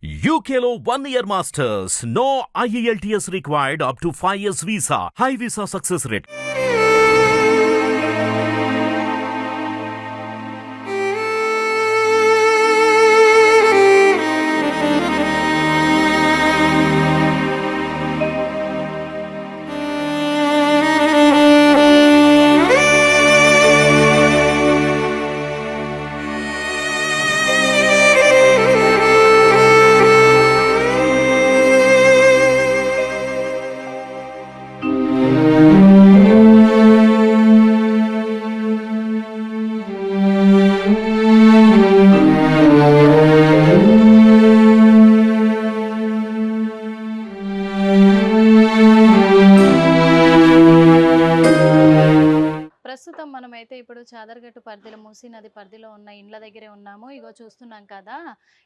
UKLO 1 year masters. No IELTS required up to 5 years visa. High visa success rate. ప్రస్తుతం మనమైతే ఇప్పుడు చాదర్గట్టు పరిధిలో మూసీ నది పరిధిలో ఉన్న ఇండ్ల దగ్గరే ఉన్నాము. ఇగో చూస్తున్నాం కదా,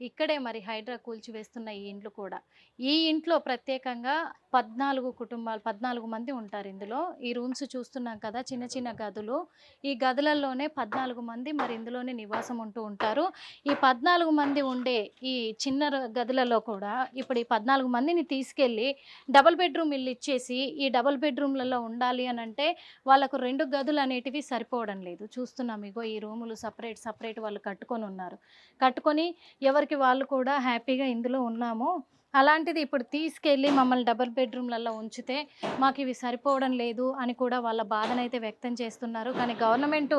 ఇక్కడే మరి హైడ్రా కూల్చివేస్తున్న ఈ ఇండ్లు కూడా. ఈ ఇంట్లో ప్రత్యేకంగా 14 కుటుంబాలు 14 మంది ఉంటారు ఇందులో. ఈ రూమ్స్ చూస్తున్నాం కదా, చిన్న చిన్న గదులు. ఈ గదులలోనే 14 మంది మరి ఇందులోనే నివాసం ఉంటూ ఉంటారు. ఈ 14 మంది ఉండే ఈ చిన్న గదులలో కూడా ఇప్పుడు ఈ 14 మందిని తీసుకెళ్ళి డబుల్ బెడ్రూమ్ ఇల్లు ఇచ్చేసి ఈ డబుల్ బెడ్రూమ్లలో ఉండాలి అని అంటే వాళ్ళకు 2 గదులు అనేటివి సరిపోవడం లేదు. చూస్తున్నాం ఇగో ఈ రూములు సపరేట్ వాళ్ళు కట్టుకొని ఉన్నారు. కట్టుకొని ఎవరికి వాళ్ళు కూడా హ్యాపీగా ఇందులో ఉన్నాము. అలాంటిది ఇప్పుడు తీసుకెళ్ళి మమ్మల్ని డబుల్ బెడ్రూమ్లలో ఉంచితే మాకు ఇవి సరిపోవడం లేదు అని కూడా వాళ్ళ బాధనైతే వ్యక్తం చేస్తున్నారు. కానీ గవర్నమెంటు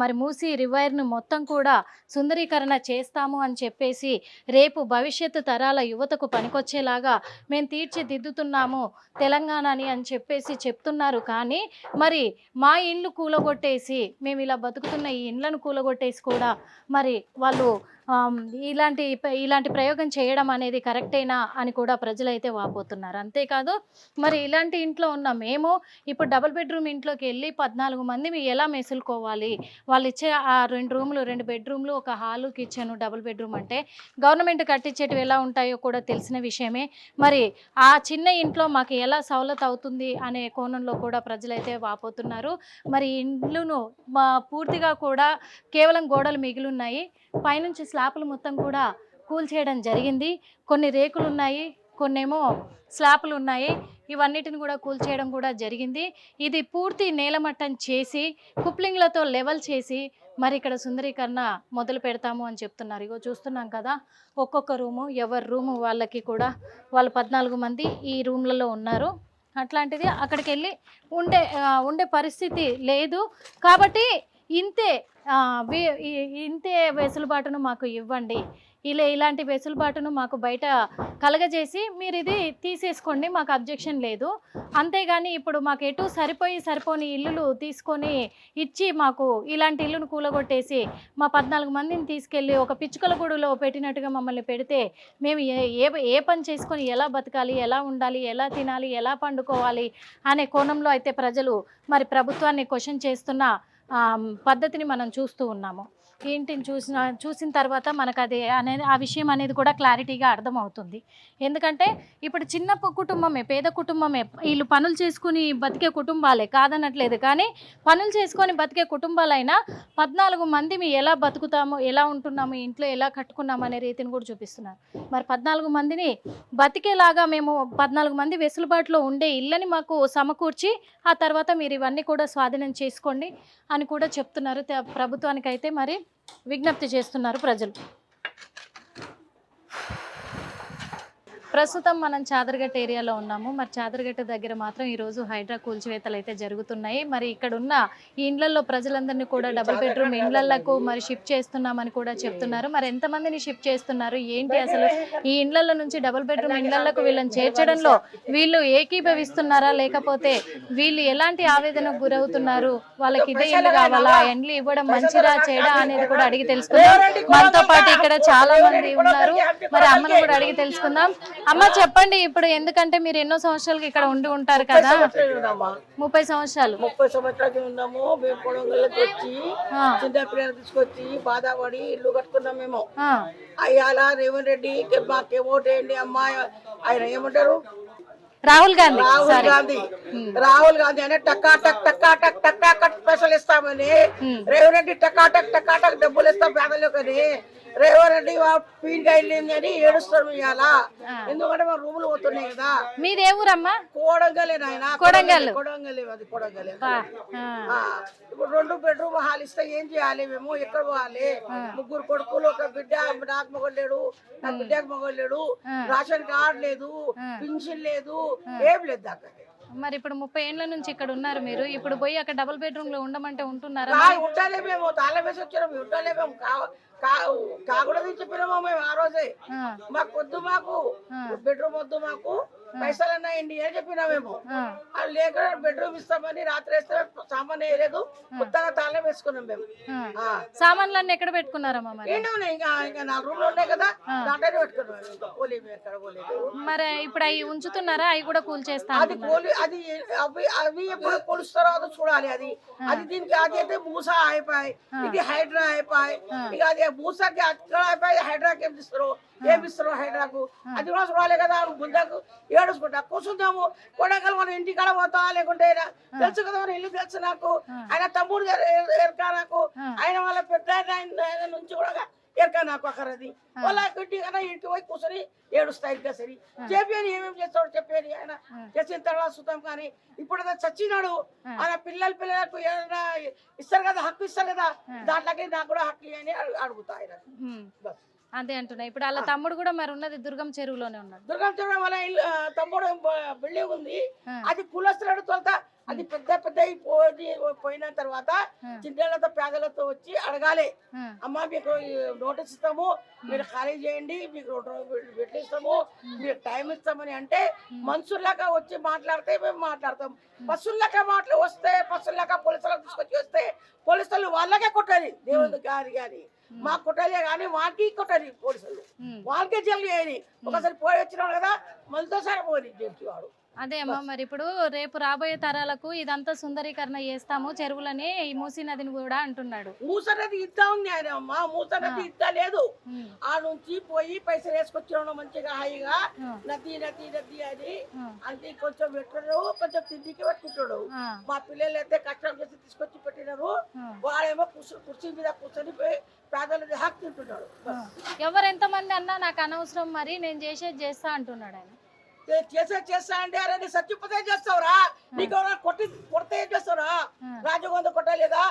మరి మూసీ రివైర్ను మొత్తం కూడా సుందరీకరణ చేస్తాము అని చెప్పేసి రేపు భవిష్యత్తు తరాల యువతకు పనికొచ్చేలాగా మేము తీర్చిదిద్దుతున్నాము తెలంగాణని అని చెప్పేసి చెప్తున్నారు. కానీ మరి మా ఇల్లు కూలగొట్టేసి మేము ఇలా బతుకుతున్న ఈ ఇండ్లను కూలగొట్టేసి కూడా మరి వాళ్ళు ఇలాంటి ప్రయోగం చేయడం అనేది కరెక్టేనా అని కూడా ప్రజలైతే వాపోతున్నారు. అంతేకాదు మరి ఇలాంటి ఇంట్లో ఉన్న మేము ఇప్పుడు డబుల్ బెడ్రూమ్ ఇంట్లోకి వెళ్ళి 14 మంది ఎలా మెసులుకోవాలి? వాళ్ళు ఇచ్చే ఆ 2 రూములు 2 బెడ్రూమ్లు ఒక హాలు కిచెన్ డబుల్ బెడ్రూమ్ అంటే గవర్నమెంట్ కట్టించేటివి ఎలా ఉంటాయో కూడా తెలిసిన విషయమే. మరి ఆ చిన్న ఇంట్లో మాకు ఎలా సౌలత్ అవుతుంది అనే కోణంలో కూడా ప్రజలైతే వాపోతున్నారు. మరి ఇండ్లును పూర్తిగా కూడా కేవలం గోడలు మిగిలిన్నాయి. పైనుంచి స్లాపులు మొత్తం కూడా కూల్చేయడం జరిగింది. కొన్ని రేకులు ఉన్నాయి, కొన్నేమో స్లాపులు ఉన్నాయి. ఇవన్నిటిని కూడా కూల్చేయడం కూడా జరిగింది. ఇది పూర్తి నేలమట్టం చేసి కుప్లింగ్లతో లెవెల్ చేసి మరి ఇక్కడ సుందరీకరణ మొదలు పెడతాము అని చెప్తున్నారు. ఇగో చూస్తున్నాం కదా, ఒక్కొక్క రూము ఎవరి రూము వాళ్ళకి కూడా వాళ్ళు 14 మంది ఈ రూమ్లలో ఉన్నారు. అట్లాంటిది అక్కడికి వెళ్ళి ఉండే పరిస్థితి లేదు. కాబట్టి ఇంతే వెసులుబాటును మాకు ఇవ్వండి. ఇలాంటి వెసులుబాటును మాకు బయట కలగజేసి మీరు ఇది తీసేసుకోండి, మాకు అబ్జెక్షన్ లేదు. అంతేగాని ఇప్పుడు మాకు ఎటు సరిపోని ఇల్లులు తీసుకొని ఇచ్చి మాకు ఇలాంటి ఇల్లును కూలగొట్టేసి మా 14 మందిని తీసుకెళ్ళి ఒక పిచ్చుకల గూడులో పెట్టినట్టుగా మమ్మల్ని పెడితే మేము ఏ పని చేసుకొని ఎలా బతకాలి, ఎలా ఉండాలి, ఎలా తినాలి, ఎలా పండుకోవాలి అనే కోణంలో అయితే ప్రజలు మరి ప్రభుత్వాన్ని క్వశ్చన్ చేస్తున్న పద్ధతిని మనం చూస్తూ ఉన్నాము. ఇంటిని చూసిన తర్వాత మనకు ఆ విషయం అనేది కూడా క్లారిటీగా అర్థమవుతుంది. ఎందుకంటే ఇప్పుడు చిన్న కుటుంబమే, పేద కుటుంబమే, వీళ్ళు పనులు చేసుకుని బతికే కుటుంబాలే కాదనట్లేదు. కానీ పనులు చేసుకొని బతికే కుటుంబాలైనా 14 మంది ఎలా బతుకుతాము, ఎలా ఉంటున్నాము, ఇంట్లో ఎలా కట్టుకున్నాము అనే రీతిని కూడా చూపిస్తున్నారు. మరి 14 మందిని బతికేలాగా మేము 14 మంది వెసులుబాటులో ఉండే ఇళ్ళని మాకు సమకూర్చి ఆ తర్వాత మీరు ఇవన్నీ కూడా స్వాధీనం చేసుకోండి అని కూడా చెప్తున్నారు. ప్రభుత్వానికైతే మరి విజ్ఞప్తి చేస్తున్నారు ప్రజలు. ప్రస్తుతం మనం చాదర్గట్టు ఏరియాలో ఉన్నాము. మరి చాదర్గట్టు దగ్గర మాత్రం ఈరోజు హైడ్రా కూల్చివేతలు అయితే జరుగుతున్నాయి. మరి ఇక్కడ ఉన్న ఈ ఇండ్లలో ప్రజలందరినీ కూడా డబుల్ బెడ్రూమ్ ఇండ్లకు మరి షిఫ్ట్ చేస్తున్నామని కూడా చెప్తున్నారు. మరి ఎంతమందిని షిఫ్ట్ చేస్తున్నారు ఏంటి, అసలు ఈ ఇండ్ల నుంచి డబుల్ బెడ్రూమ్ ఇండ్లకు వీళ్ళని చేర్చడంలో వీళ్ళు ఏకీభవిస్తున్నారా, లేకపోతే వీళ్ళు ఎలాంటి ఆవేదనకు గురవుతున్నారు, వాళ్ళకి ఇదే ఇల్లు కావాలా, ఎండ్లు ఇవ్వడం మంచిదా చెడా అనేది కూడా అడిగి తెలుసుకుందాం. మనతో పాటు ఇక్కడ చాలా మంది ఉన్నారు, మరి అమ్మను కూడా అడిగి తెలుసుకుందాం. అమ్మ చెప్పండి, ఇప్పుడు ఎందుకంటే మీరు ఎన్నో సంవత్సరాలకి ఇక్కడ ఉండి ఉంటారు కదా, 30 సంవత్సరాలు ఉన్నాము. మేము పొడంగల్లోకి వచ్చి చిన్న పిల్లలు తీసుకొచ్చి బాధపడి ఇల్లు కట్టుకున్నాం మేము. అయ్యాల రేవంత్ రెడ్డి మాకేమో అమ్మాయి ఆయన ఏమంటారు రాహుల్ గాంధీ అనే టక్కా టక్ పైసలు ఇస్తామని రేవంత్ రెడ్డి టక్కా టక్ డబ్బులు ఇస్తాం పేదలకు అని రేవంత్ రెడ్డి పీన్గా వెళ్ళింది అని ఏడుస్తాం ఇవాళ. ఎందుకంటే మా రూములు పోతున్నాయి కదా. మీది ఏ ఊరమ్మా? కోడంగలే నాయన, కొడంగల్. కొడంగలే, అది కొడంగలే. ఇప్పుడు 2 బెడ్రూమ్ హాల్ ఇస్తే ఏం చేయాలి మేము? ఎక్కడ పోవాలి? 3 కొడుకులు, ఒక బిడ్డ. నాకు మొగలేడు, నా బిడ్డకు మొగలేడు, రేషన్ కార్డు లేదు, పింఛన్ లేదు, ఏం లేదు దాకా. మరి ఇప్పుడు 30 ఏళ్ల నుంచి ఇక్కడ ఉన్నారు మీరు, ఇప్పుడు పోయి అక్కడ డబుల్ బెడ్రూమ్ లో ఉండమంటే ఉంటున్నారా? ఉంటాలే మేము, తాళం వేసి వచ్చాము, ఉంటాలే మేము. కాకూడదని చెప్పినామా మేము ఆ రోజే. మాకు వద్దు, మాకు బెడ్రూమ్ వద్దు, మాకు పైసలు అన్నాయండి అని చెప్పినా మేము. అది లేక బెడ్రూమ్ ఇస్తామని రాత్రి వేస్తే సామాన్ వేయలేదు, కొత్తగా తాళం వేసుకున్నాం మేము. సామాన్లన్నీ ఎక్కడ పెట్టుకున్నారమ్మా? మరి ఇంకా 4 రూమ్లు ఉన్నాయి కదా, దాంట్లోనే పెట్టుకున్నాం. ఇంకా పోలేదు, ఎక్కడ పోలేదు. మరి ఇప్పుడు అవి ఉంచుతున్నారా? అవి కూడా కూల్చేస్తా? అది అది అవి ఎప్పుడు కొలుస్తారో అది చూడాలి. అది దీనికి అది అయితే మూసా అయిపోయి, ఇది హైడ్రా అయిపోయి. ఇక అది మూసాకి అక్కడ అయిపోయి, హైడ్రాకి ఏం ఇస్తారు హైడ్రాకు? అది కూడా చూడాలి కదా. ముందుకు ఏడుచుకుంటా కూర్చుందాము. కొడంగల్ మన ఇంటికాడ పోతా, లేకుంటే తెలుసు కదా మన ఇల్లు తెలుసు నాకు. ఆయన తమ్ముడు ఎరకా నాకు, ఆయన వాళ్ళ పెద్ద ఆయన నుంచి కూడా ఎరకా నాకు అక్కడది. వాళ్ళ ఇంటికి పోయి కూర్చొని ఏడుస్తాయి. ఇంకా సరి చెప్పాను, ఏమేమి చేస్తాడు చెప్పాను. ఆయన చేసిన తర్వాత చూద్దాం. కానీ ఇప్పుడు చచ్చినాడు, ఆయన పిల్లలకు ఏదైనా ఇస్తారు కదా, హక్కు ఇస్తారు కదా, దాంట్లోకి నాకు కూడా హక్కు అని అడుగుతా ఆయన. బస్ అదే అంటున్నా. ఇప్పుడు అలా తమ్ముడు కూడా మరి ఉన్నది దుర్గం చెరువులోనే ఉన్నాడు. దుర్గం చెరువు వాళ్ళ తమ్ముడు బిల్డింగ్ ఉంది, అది కులస్తున్నాడు తొలత. అది పెద్ద పోయిన తర్వాత చిన్నలతో పేదలతో వచ్చి అడగాలి, అమ్మా మీకు నోటీస్ ఇస్తాము, మీరు ఖాళీ చేయండి, మీకు బెడ్లు ఇస్తాము, మీకు టైం ఇస్తామని అంటే మనుషుల్లాగా వచ్చి మాట్లాడితే మేము మాట్లాడతాం. పశువుల్లాగా వస్తే పశువుల్లాగా పోలీసులకు తీసుకొచ్చి వస్తే పోలీసులు వాళ్ళకే కొట్టాలి. దేవుడు గాని మాకు కొట్టాలి, కానీ వాళ్ళకి కొట్టాలి పోలీసులు, వాళ్ళకే జైలు చేయని. ఒకసారి పోయి వచ్చినాడు కదా, మళ్ళీతోసారి పోయి జైలుకి వాడు. అదే అమ్మా, మరి ఇప్పుడు రేపు రాబోయే తరాలకు ఇదంతా సుందరీకరణ చేస్తాము చెరువులని, ఈ మూసీ నదిని కూడా అంటున్నాడు. మూసీ నది ఇద్దా ఉంది ఆయన అమ్మ, మూసీ నది ఇద్దా లేదు. ఆ నుంచి పోయి పైసలు వేసుకొచ్చిన మంచిగా హాయిగా నది నది నది అని అంటే కొంచెం పెట్టాడు, కొంచెం తిండికి పెట్టుకుంటాడు. మా పిల్లలు అయితే కష్టం చేసి తీసుకొచ్చి పెట్టినారు, వాడేమో కుర్చీ మీద కూర్చొని పేదలది హక్కు తింటున్నాడు. ఎవరెంత మంది అన్నా నాకు అనవసరం, మరి నేను చేసేది చేస్తా అంటున్నాడు ఆయన. చేస్తా అంటే అరే సత్యపతే చేస్తావురా, నీకు కొడితే ఏం చేస్తావురా? రాజీవ్ గాంధీ కొట్టలేదా,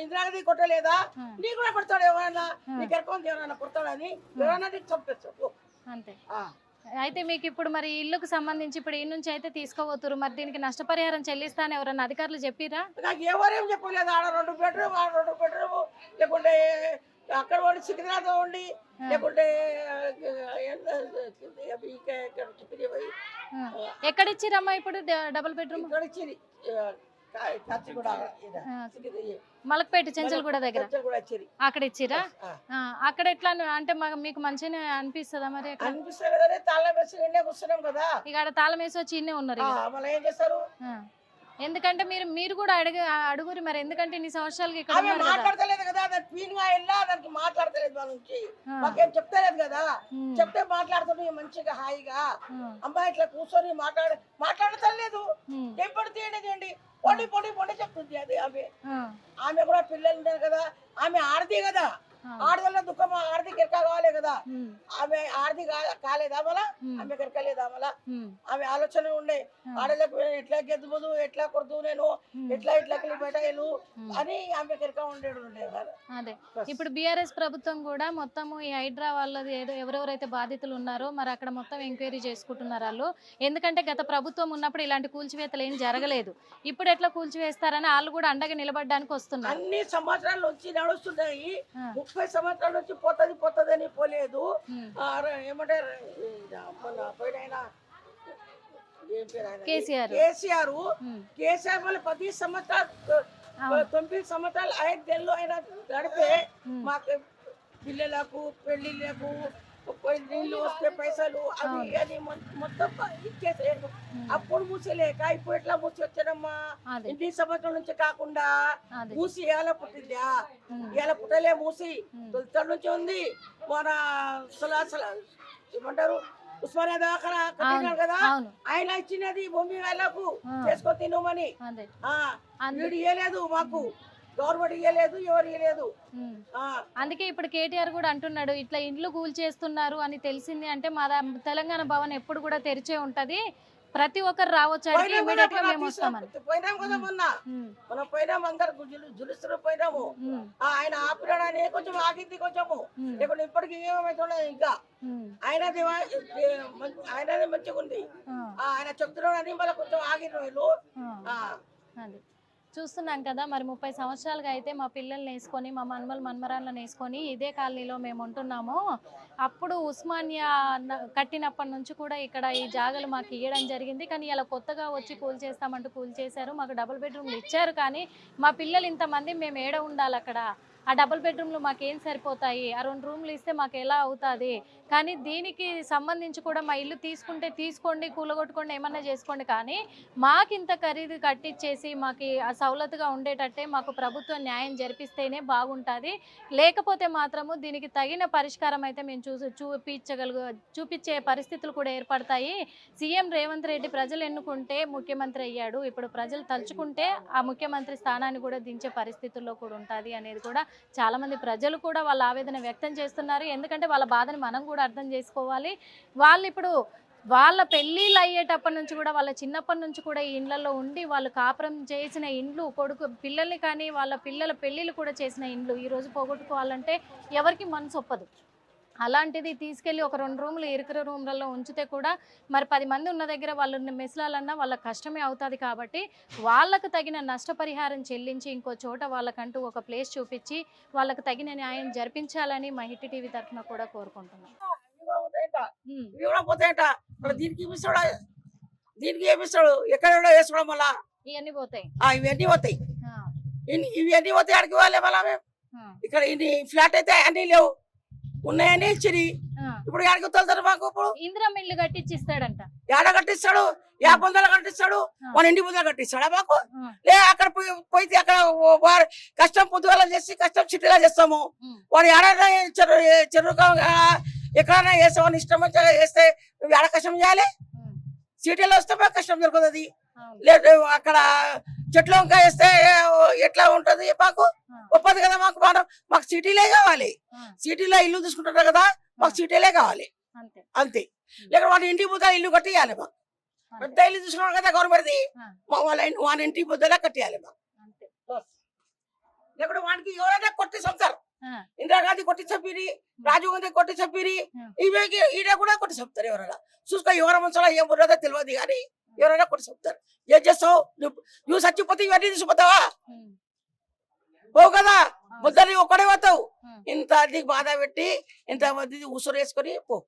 ఇందిరాగాంధీ కొట్టలేదా? నీ కూడా కొడతాడు ఎవరైనా, నీకు ఎరకొంది ఎవరైనా కొడతాడని, ఎవరైనా నీకు చంపేస్తాడు అంతే. అయితే మీకు ఇప్పుడు మరి ఇల్లుకు సంబంధించి ఇప్పుడు ఈ నుంచి అయితే తీసుకోబోతున్నారు, మరి దీనికి నష్టపరిహారం చెల్లిస్తాను ఎవరన్నా అధికారులు చెప్పిరా? నాకు ఎవరేం చెప్పలేదు. ఆడ 2 బెడ్రూమ్, ఆడ 2 బెడ్రూమ్, లేకుంటే అక్కడ వాడి సికింద్రాబాద్ ఉండి, లేకుంటే ఎక్కడ ఇచ్చిరమ్మా ఇప్పుడు డబుల్ బెడ్రూమ్? ఇక్కడ ఇచ్చింది మలక్పేట చెంచల్గూడ దగ్గర అక్కడ ఇచ్చిరా? అక్కడ ఎట్లా అంటే మీకు మంచిగా అనిపిస్తుందా? మరి అనిపిస్తుంది, తాళం వేసి కూర్చున్నాం కదా, ఇక ఆడ తాళం వేసి వచ్చి ఇన్నే ఉన్నారు. మళ్ళీ ఏం చేస్తారు? ఎందుకంటే మీరు కూడా అడుగురి మరి, ఎందుకంటే ఇన్ని సంవత్సరాలకి ఇక్కడ మాట్లాడతలేదు కదా, దానికి మాట్లాడతలేదు, వాళ్ళ నుంచి మాకేం చెప్తలేదు కదా. చెప్తే మాట్లాడుతుంది మంచిగా హాయిగా. అమ్మాయి ఇట్లా కూర్చొని మాట్లాడతలేదు, ఏం పడితేయండి పొడి పొడి పొడి చెప్తుంది. అది ఆమె కూడా పిల్లలు ఉన్నారు కదా, ఆమె ఆడది కదా, ఆడదల్ల దుఃఖం ఆడదికి ఎరక కావాలి కదా. ఆమె ఆడది కాలేదా మళ్ళా, ఆమె ఎరకలేదా మళ్ళా? ఆమె ఆలోచన ఉండే, ఆడలకు ఎట్లా గెద్దుబోదు, ఎట్లా కొడుతూ నేను ఎట్లా బయటలు అని ఆమె ఎరక ఉండేది. అదే ఇప్పుడు బీఆర్ఎస్ ప్రభుత్వం కూడా మొత్తం ఈ హైడ్రా వాళ్ళది ఎవరెవరైతే బాధితులు ఉన్నారో మరి అక్కడ మొత్తం ఎంక్వైరీ చేసుకుంటున్నారు వాళ్ళు. ఎందుకంటే గత ప్రభుత్వం ఉన్నప్పుడు ఇలాంటి కూల్చివేతలు ఏం జరగలేదు, ఇప్పుడు ఎట్లా కూల్చివేస్తారని వాళ్ళు కూడా అండగా నిలబడడానికి వస్తున్నారు. అన్ని సంవత్సరాలు వచ్చి నడుస్తున్నాయి, 30 సంవత్సరాల నుంచి పోతుంది అని పోలేదు. ఏమంటారు కేసీఆర్ మళ్ళీ 10 సంవత్సరాలు 9 సంవత్సరాలు 5 నెలలు ఆయన గడిపే మాకు పిల్లలకు పెళ్లిళ్ళకు నీళ్ళు వస్తే పైసలు అవి అని మొత్తం ఇచ్చేసారు. అప్పుడు మూసేలేక ఇప్పుడు ఎట్లా మూసి వచ్చాడమ్మా? 2 సంవత్సరాల నుంచి కాకుండా మూసి ఎలా పుట్టిందా? ఎలా పుట్టలే, మూసి తొలితడి నుంచి ఉంది. మన ఏమంటారు ఉస్మానియా దవాఖానా కట్టినాడు కదా, ఆయన ఇచ్చినది భూమి వాళ్ళకు చేసుకో తినమని. వీడు ఇయ్యలేదు మాకు, గవర్నమెంట్ ఇవ్వలేదు, ఎవరు ఇవ్వలేదు. ఉమ్. ఆ, అందుకే ఇప్పుడు కేటీఆర్ కూడా అంటున్నాడు ఇట్లా ఇండ్లు కూల్చేస్తున్నారు అని తెలిసింది అంటే మా తెలంగాణ భవన్ ఎప్పుడు కూడా తెరిచే ఉంటది, ప్రతి ఒక్కరు రావచ్చు అడిగి పోయినాం కదా ఇమీడియట్ గా మొన్న మేము వస్తామని. పోయినాం కదా మొన్న. ఉమ్, మనం పోయినాము, అందరు జులుస్తున్న పోయినాము. ఉమ్, ఆయన ఆపినాడని కొంచెం ఆగింది కొంచెము, ఉమ్, లేకుంటే ఇప్పటికి ఏమవుతుండే ఇంకా. ఉమ్, ఆయనదే మంచిగా ఉంది. ఆ, ఆయన చెప్తున్నాడని మళ్ళీ కొంచెం ఆగిన వీళ్ళు. ఆ. అది చూస్తున్నాం కదా మరి 30 సంవత్సరాలుగా అయితే మా పిల్లల్ని వేసుకొని మా మన్మరాళ్ళని వేసుకొని ఇదే కాలనీలో మేము ఉంటున్నాము. అప్పుడు ఉస్మానియా కట్టినప్పటి నుంచి కూడా ఇక్కడ ఈ జాగలు మాకు ఇవ్వడం జరిగింది, కానీ ఇలా కొత్తగా వచ్చి కూల్ చేస్తామంటూ కూల్ చేశారు. మాకు డబుల్ బెడ్రూమ్లు ఇచ్చారు, కానీ మా పిల్లలు ఇంతమంది మేము ఏడ ఉండాలి అక్కడ, ఆ డబుల్ బెడ్రూమ్లు మాకేం సరిపోతాయి, ఆ 2 రూమ్లు ఇస్తే మాకు ఎలా అవుతుంది. కానీ దీనికి సంబంధించి కూడా మా ఇల్లు తీసుకుంటే తీసుకోండి, కూలగొట్టుకోండి, ఏమన్నా చేసుకోండి, కానీ మాకు ఇంత ఖరీదు కట్టించేసి మాకు ఆ సౌలతుగా ఉండేటట్టే మాకు ప్రభుత్వం న్యాయం జరిపిస్తేనే బాగుంటుంది. లేకపోతే మాత్రము దీనికి తగిన పరిష్కారం అయితే మేము చూపించే పరిస్థితులు కూడా ఏర్పడతాయి. సీఎం రేవంత్ రెడ్డి ప్రజలు ఎన్నుకుంటే ముఖ్యమంత్రి అయ్యాడు, ఇప్పుడు ప్రజలు తలుచుకుంటే ఆ ముఖ్యమంత్రి స్థానాన్ని కూడా దించే పరిస్థితుల్లో కూడా ఉంటుంది అనేది కూడా చాలా మంది ప్రజలు కూడా వాళ్ళ ఆవేదన వ్యక్తం చేస్తున్నారు. ఎందుకంటే వాళ్ళ బాధని మనం కూడా అర్థం చేసుకోవాలి. వాళ్ళు ఇప్పుడు వాళ్ళ పెళ్ళిళ్ళు అయ్యేటప్పటి నుంచి కూడా వాళ్ళ చిన్నప్పటి నుంచి కూడా ఈ ఇండ్లలో ఉండి వాళ్ళు కాపురం చేసిన ఇండ్లు, కొడుకు పిల్లల్ని కానీ వాళ్ళ పిల్లల పెళ్ళిళ్ళు కూడా చేసిన ఇండ్లు ఈరోజు పోగొట్టుకోవాలంటే ఎవరికి మనసు ఒప్పదు. అలాంటిది తీసుకెళ్ళి ఒక 2 రూములు ఇరుకుల రూమ్లలో ఉంచితే కూడా మరి 10 మంది ఉన్న దగ్గర వాళ్ళు మెసలాలన్నా వాళ్ళకి కష్టమే అవుతుంది. కాబట్టి వాళ్ళకు తగిన నష్టపరిహారం చెల్లించి ఇంకో చోట వాళ్ళకంటూ ఒక ప్లేస్ చూపించి వాళ్ళకు తగిన న్యాయం జరిపించాలని మా హిట్ టీవీ తరఫున కూడా కోరుకుంటున్నాం. ఇవి కూడా పోతాయట. మరి దీనికి ఏమిస్తాడు, దీనికి ఏమిస్తాడు, ఎక్కడ వేసుకోవడం వల్ల ఇవన్నీ పోతాయి. ఇవన్నీ పోతాయి, ఆ, ఇవన్నీ పోతాయి. అడిగి వాళ్ళే మళ్ళా మేము ఆ, ఇక్కడ ఇన్ని ఫ్లాట్ అయితే అన్ని లేవు, ఉన్నాయని ఇచ్చి ఆ. ఇప్పుడు ఎక్కడికి తోలుతారు మాకు? ఇప్పుడు ఇందిరా మిల్లు కట్టించి ఇస్తాడంట. ఏడ కట్టిస్తాడు, 50 కట్టిస్తాడు, మన ఇంటి ముందర కట్టిస్తాడా మాకు? ఆ, లే అక్కడ పోయి అక్కడ వారు కష్టం పొద్దుగాల చేసి కష్టం చిట్టిలా చేస్తాము. ఉమ్, వాడు ఏడైనా చెరువుగా ఎక్కడైనా వేస్తామని ఇష్టం వచ్చా వేస్తే నువ్వు ఏడ కష్టం చేయాలి? ఉమ్, సిటీలో వస్తే మాకు కష్టం జరుగుతుంది. అవును. లేదు అక్కడ చెట్లు వంకాయ వేస్తే ఎట్లా ఉంటది మాకు? ఆ, ఒప్పదు కదా మాకు. మాకు సిటీలే కావాలి. ఆ, సిటీలో ఇల్లు తీసుకుంటారు కదా, మాకు సిటీలే కావాలి అంతే అంతే. లేక వాళ్ళ ఇంటి ముద్ద ఇల్లు కట్టియాలి మాకు. పెద్ద ఇల్లు తీసుకున్నాడు కదా గవర్నమెంట్ది, ఆ, వాళ్ళ ఇంటి ముద్దలా కట్టియాలి మాకు. అంతే. లేకుంటే వానికి ఎవరైనా కొట్టి చంపుతారు. ఆ, ఇందిరాగాంధీ కొట్టి చంపిరి, రాజీవ్ గాంధీ కొట్టి చంపిరి, ఇవే ఈడ కూడా కొట్టి చంపుతారు. ఎవరైనా చూసుకో, ఎవరి మనసులో ఏం ఉన్నదో తెలియదు, కానీ ఎవరైనా కొట్టి చంపుతారు. ఏం చేస్తావు నువ్వు? చచ్చిపోతే ఇవన్నీ తీసుకుపోతావా? ఉమ్, పోవు కదా, ముద్దని ఒక్కడే పోతావు. ఉమ్. ఇంత నీకు బాధ పెట్టి ఇంత మంది ఉసురు వేసుకొని పో.